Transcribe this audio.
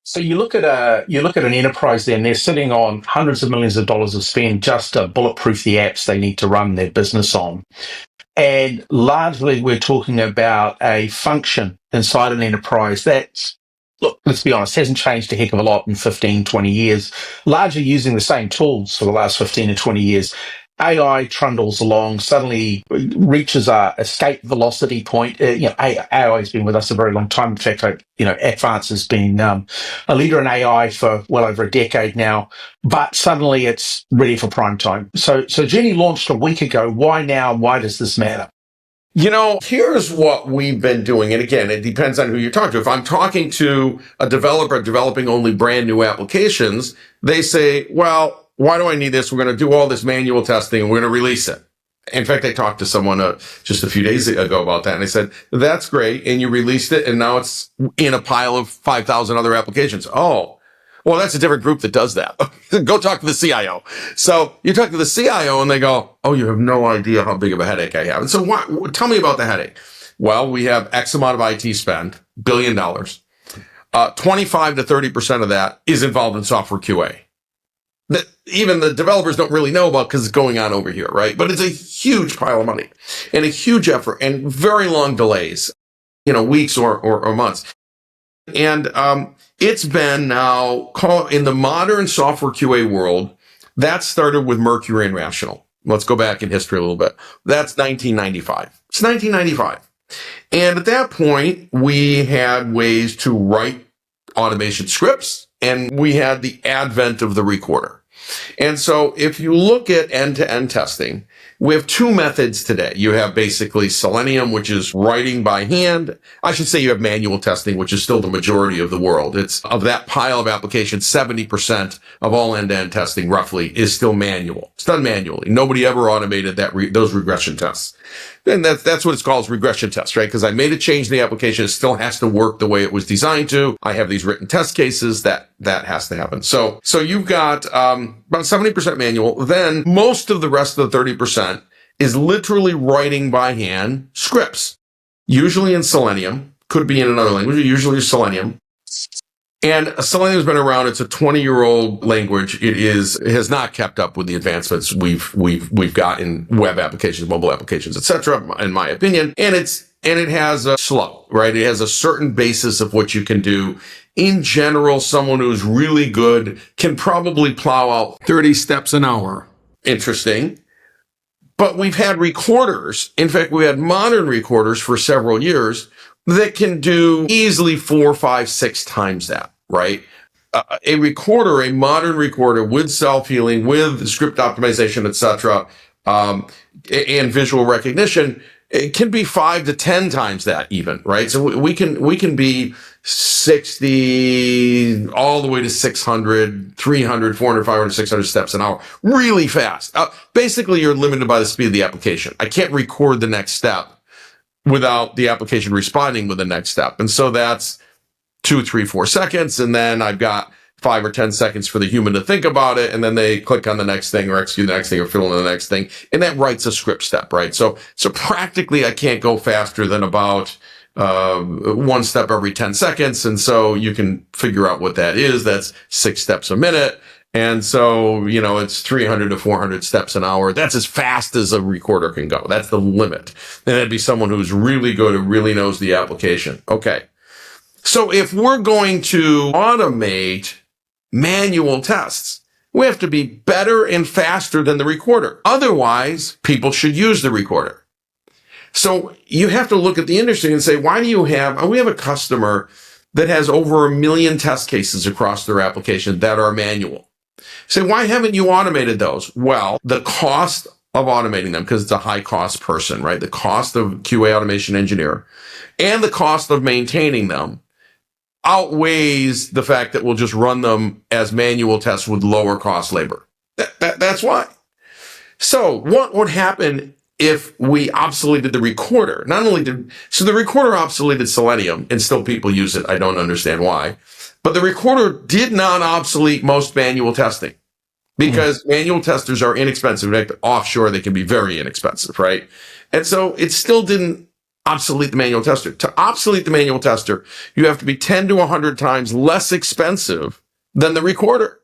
So you look at an enterprise there, and they're sitting on hundreds of millions of dollars of spend just to bulletproof the apps they need to run their business on. And largely, we're talking about a function inside an enterprise that's, look, let's be honest, hasn't changed a heck of a lot in 15, 20 years, largely using the same tools for the last 15 to 20 years. AI trundles along, suddenly reaches a escape velocity point. AI has been with us a very long time. In fact, Appvance has been a leader in AI for well over a decade now, but suddenly it's ready for prime time. So Genie launched a week ago. Why now? Why does this matter? Here's what we've been doing. And again, it depends on who you're talking to. If I'm talking to a developer developing only brand new applications, they say, well, why do I need this? We're going to do all this manual testing and we're going to release it. In fact, I talked to someone just a few days ago about that. And I said, that's great. And you released it. And now it's in a pile of 5,000 other applications. Oh, well, that's a different group that does that. Go talk to the CIO. So you talk to the CIO and they go, oh, you have no idea how big of a headache I have. And so tell me about the headache. Well, we have X amount of IT spend, $1 billion. 25 to 30% of that is involved in software QA. That even the developers don't really know about because it's going on over here, right? But it's a huge pile of money and a huge effort and very long delays, weeks or months. And it's been now in the modern software QA world, that started with Mercury and Rational. Let's go back in history a little bit. That's 1995. It's 1995. And at that point, we had ways to write automation scripts, and we had the advent of the recorder. And so if you look at end-to-end testing, we have two methods today. You have basically Selenium, which is writing by hand. I should say you have manual testing, which is still the majority of the world. It's of that pile of applications, 70% of all end-to-end testing roughly is still manual. It's done manually. Nobody ever automated those regression tests. And that's what it's called, regression tests, right? Because I made a change in the application. It still has to work the way it was designed to. I have these written test cases that has to happen. So you've got about 70% manual. Then most of the rest of the 30% is literally writing by hand scripts, usually in Selenium, could be in another language, usually Selenium. And Selenium has been around. It's a 20-year-old language. It has not kept up with the advancements we've got in web applications, mobile applications, etc., in my opinion. And it has a slow, right? It has a certain basis of what you can do. In general, someone who's really good can probably plow out 30 steps an hour. Interesting. But we've had recorders. In fact, we had modern recorders for several years that can do easily 4, 5, 6 times that, right? A modern recorder with self-healing, with script optimization, etc., and visual recognition, it can be 5 to 10 times that even, right? So we can be 60 all the way to 600, 300, 400, 500, 600 steps an hour really fast. Basically, you're limited by the speed of the application. I can't record the next step without the application responding with the next step. And so that's 2, 3, 4 seconds. And then I've got 5 or 10 seconds for the human to think about it. And then they click on the next thing or execute the next thing or fill in the next thing. And that writes a script step, right? So practically I can't go faster than about, 1 step every 10 seconds. And so you can figure out what that is. That's 6 steps a minute. And so, it's 300 to 400 steps an hour. That's as fast as a recorder can go. That's the limit. And that'd be someone who's really good, who really knows the application. Okay. So if we're going to automate manual tests, we have to be better and faster than the recorder. Otherwise, people should use the recorder. So you have to look at the industry and say, we have a customer that has over 1 million test cases across their application that are manual. Say, why haven't you automated those? Well, the cost of automating them, because it's a high cost person, right? The cost of QA automation engineer and the cost of maintaining them outweighs the fact that we'll just run them as manual tests with lower cost labor. That's why. So what would happen if we obsoleted the recorder? So the recorder obsoleted Selenium and still people use it. I don't understand why. But the recorder did not obsolete most manual testing because manual testers are inexpensive. In fact, offshore, they can be very inexpensive, right? And so it still didn't obsolete the manual tester. To obsolete the manual tester, you have to be 10 to 100 times less expensive than the recorder.